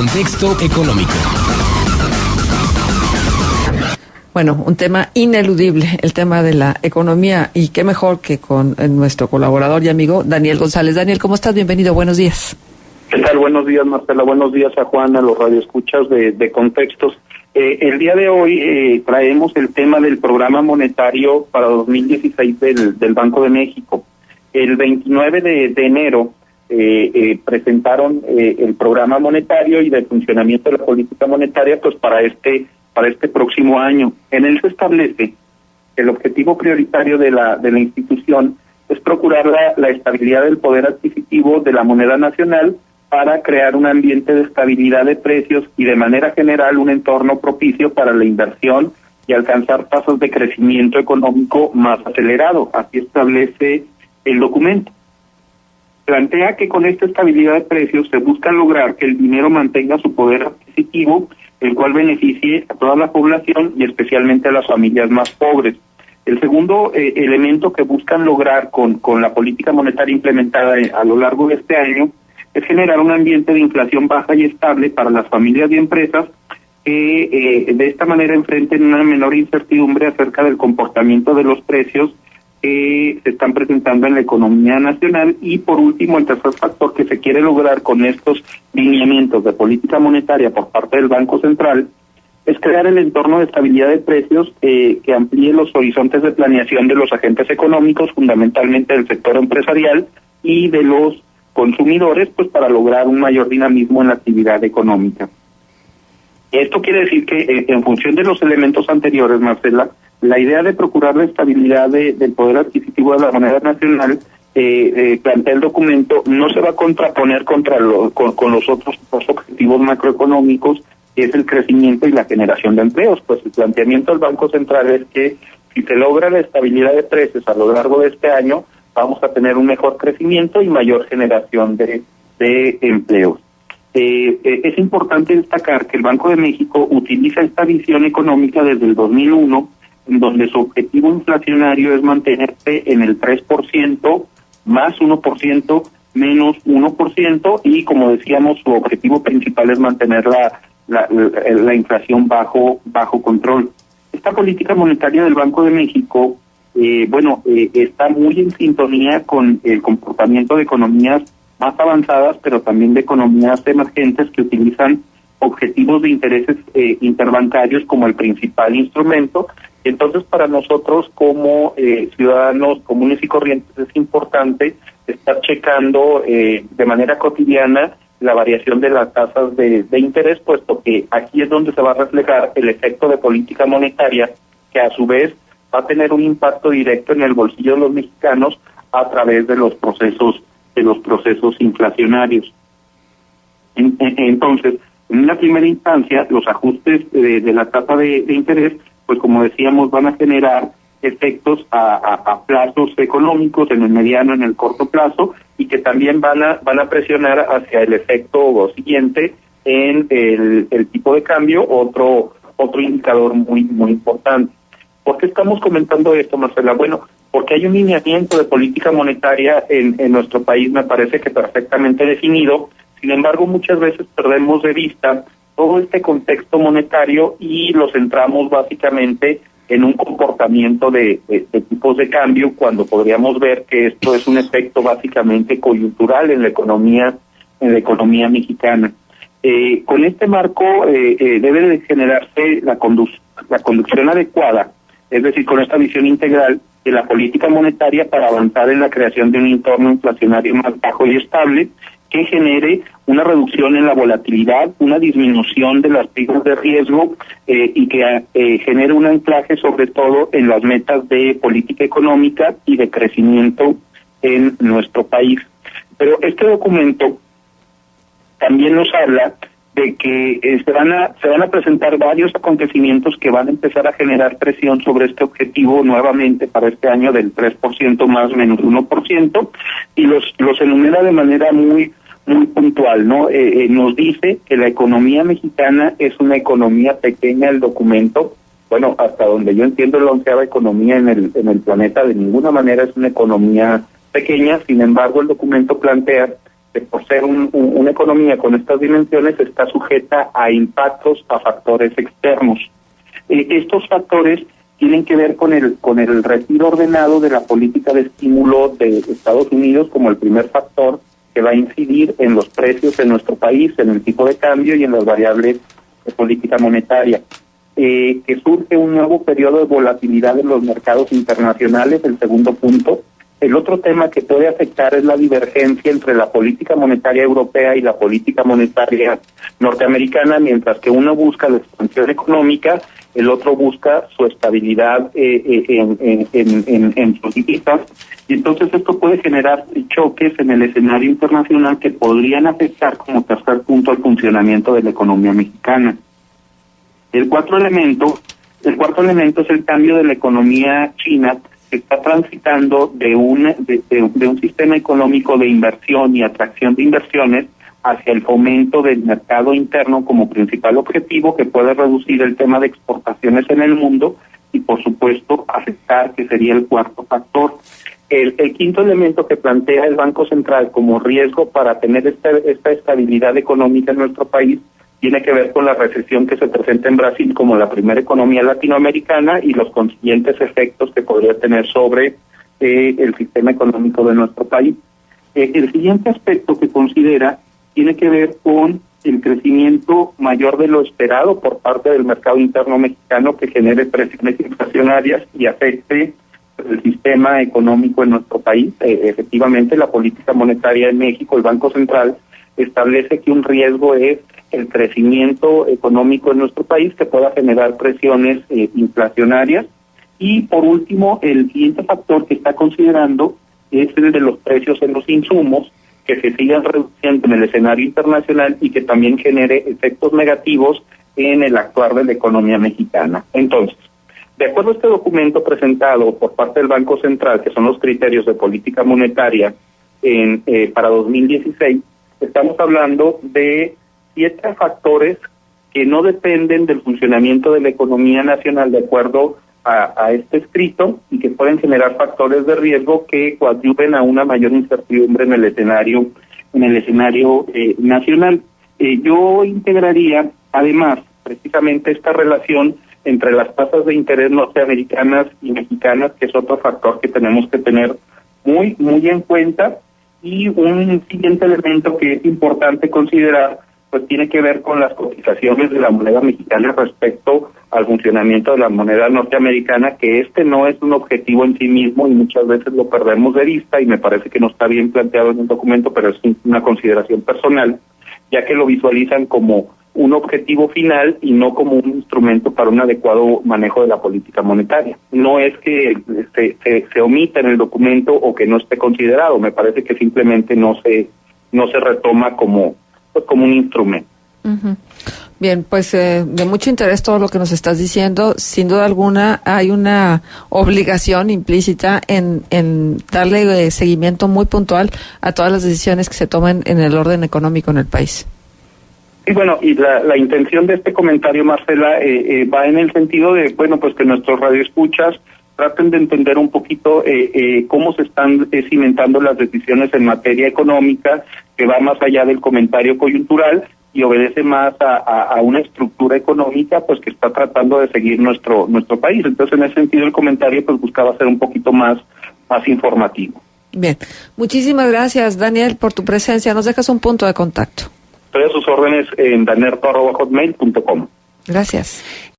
Contexto económico. Bueno, un tema ineludible, el tema de la economía, y qué mejor que con nuestro colaborador y amigo Daniel González. Daniel, ¿cómo estás? Bienvenido, buenos días. ¿Qué tal? Buenos días, Marcela. Buenos días a Juan, a los radioescuchas de Contextos. El día de hoy traemos el tema del programa monetario para 2016 del Banco de México. El 29 de enero presentaron el programa monetario y de funcionamiento de la política monetaria pues para este próximo año. En él se establece que el objetivo prioritario de la institución es procurar la estabilidad del poder adquisitivo de la moneda nacional para crear un ambiente de estabilidad de precios y de manera general un entorno propicio para la inversión y alcanzar tasas de crecimiento económico más acelerado. Así establece el documento. Plantea que con esta estabilidad de precios se busca lograr que el dinero mantenga su poder adquisitivo, el cual beneficie a toda la población y especialmente a las familias más pobres. El segundo elemento que buscan lograr con la política monetaria implementada a lo largo de este año es generar un ambiente de inflación baja y estable para las familias y empresas que de esta manera enfrenten una menor incertidumbre acerca del comportamiento de los precios que se están presentando en la economía nacional. Y por último, el tercer factor que se quiere lograr con estos lineamientos de política monetaria por parte del Banco Central es crear el entorno de estabilidad de precios que amplíe los horizontes de planeación de los agentes económicos, fundamentalmente del sector empresarial y de los consumidores, pues para lograr un mayor dinamismo en la actividad económica. Esto quiere decir que en función de los elementos anteriores, Marcela, la idea de procurar la estabilidad del poder adquisitivo de la moneda nacional, plantea el documento, no se va a contraponer con los otros dos objetivos macroeconómicos, que es el crecimiento y la generación de empleos. Pues el planteamiento del Banco Central es que si se logra la estabilidad de precios a lo largo de este año, vamos a tener un mejor crecimiento y mayor generación de empleos. Es importante destacar que el Banco de México utiliza esta visión económica desde el 2001, en donde su objetivo inflacionario es mantenerse en el 3%, más 1%, menos 1%, y como decíamos, su objetivo principal es mantener la inflación bajo control. Esta política monetaria del Banco de México está muy en sintonía con el comportamiento de economías más avanzadas, pero también de economías emergentes que utilizan objetivos de intereses interbancarios como el principal instrumento. Entonces, para nosotros como ciudadanos comunes y corrientes es importante estar checando de manera cotidiana la variación de las tasas de interés, puesto que aquí es donde se va a reflejar el efecto de política monetaria, que a su vez va a tener un impacto directo en el bolsillo de los mexicanos a través de los procesos inflacionarios. Entonces, en una primera instancia, los ajustes de la tasa de interés, pues como decíamos, van a generar efectos a plazos económicos en el mediano, en el corto plazo, y que también van a presionar hacia el efecto siguiente en el tipo de cambio, otro indicador muy importante. ¿Por qué estamos comentando esto, Marcela? Bueno, porque hay un lineamiento de política monetaria en nuestro país, me parece que perfectamente definido. Sin embargo, muchas veces perdemos de vista todo este contexto monetario y lo centramos básicamente en un comportamiento de tipos de cambio, cuando podríamos ver que esto es un efecto básicamente coyuntural en la economía mexicana. Con este marco debe de generarse la conducción adecuada, es decir, con esta visión integral de la política monetaria para avanzar en la creación de un entorno inflacionario más bajo y estable, que genere una reducción en la volatilidad, una disminución de las primas de riesgo y que genere un anclaje sobre todo en las metas de política económica y de crecimiento en nuestro país. Pero este documento también nos habla de que se van a presentar varios acontecimientos que van a empezar a generar presión sobre este objetivo nuevamente para este año del 3% más menos 1%, y los enumera de manera muy puntual, ¿no? Nos dice que la economía mexicana es una economía pequeña, el documento. Bueno, hasta donde yo entiendo, la 11ª economía en el planeta, de ninguna manera es una economía pequeña. Sin embargo, el documento plantea que por ser una economía con estas dimensiones está sujeta a impactos, a factores externos. Estos factores tienen que ver con el retiro ordenado de la política de estímulo de Estados Unidos como el primer factor que va a incidir en los precios en nuestro país, en el tipo de cambio y en las variables de política monetaria. Que surge un nuevo periodo de volatilidad en los mercados internacionales, el segundo punto. El otro tema que puede afectar es la divergencia entre la política monetaria europea y la política monetaria norteamericana, mientras que uno busca la expansión económica, el otro busca su estabilidad en sus divisas, y entonces esto puede generar choques en el escenario internacional que podrían afectar como tercer punto el funcionamiento de la economía mexicana. El cuarto elemento es el cambio de la economía china, que está transitando de un sistema económico de inversión y atracción de inversiones hacia el fomento del mercado interno como principal objetivo, que puede reducir el tema de exportaciones en el mundo y, por supuesto, afectar, que sería el cuarto factor. El quinto elemento que plantea el Banco Central como riesgo para tener esta estabilidad económica en nuestro país tiene que ver con la recesión que se presenta en Brasil como la primera economía latinoamericana y los consiguientes efectos que podría tener sobre el sistema económico de nuestro país. El siguiente aspecto que considera tiene que ver con el crecimiento mayor de lo esperado por parte del mercado interno mexicano, que genere presiones inflacionarias y afecte el sistema económico en nuestro país. Efectivamente, la política monetaria en México, el Banco Central, establece que un riesgo es el crecimiento económico en nuestro país, que pueda generar presiones inflacionarias. Y por último, el siguiente factor que está considerando es el de los precios en los insumos, que se sigan reduciendo en el escenario internacional y que también genere efectos negativos en el actuar de la economía mexicana. Entonces, de acuerdo a este documento presentado por parte del Banco Central, que son los criterios de política monetaria para 2016, estamos hablando de 7 factores que no dependen del funcionamiento de la economía nacional de acuerdo a este escrito y que pueden generar factores de riesgo que coadyuven a una mayor incertidumbre en el escenario nacional. Yo integraría además precisamente esta relación entre las tasas de interés norteamericanas y mexicanas, que es otro factor que tenemos que tener muy en cuenta, y un siguiente elemento que es importante considerar pues tiene que ver con las cotizaciones de la moneda mexicana respecto al funcionamiento de la moneda norteamericana, que no es un objetivo en sí mismo y muchas veces lo perdemos de vista, y me parece que no está bien planteado en el documento, pero es una consideración personal, ya que lo visualizan como un objetivo final y no como un instrumento para un adecuado manejo de la política monetaria. No es que se omita en el documento o que no esté considerado, me parece que simplemente no se retoma como un instrumento. Uh-huh. Bien, pues de mucho interés todo lo que nos estás diciendo. Sin duda alguna hay una obligación implícita en darle seguimiento muy puntual a todas las decisiones que se tomen en el orden económico en el país. Y bueno, y la intención de este comentario, Marcela, va en el sentido de, pues que nuestros radioescuchas traten de entender un poquito cómo se están cimentando las decisiones en materia económica, que va más allá del comentario coyuntural y obedece más a una estructura económica pues que está tratando de seguir nuestro país. Entonces, en ese sentido, el comentario pues buscaba ser un poquito más informativo. Bien, muchísimas gracias, Daniel, por tu presencia. Nos dejas un punto de contacto. Estoy a sus órdenes en danerto@hotmail.com. Gracias.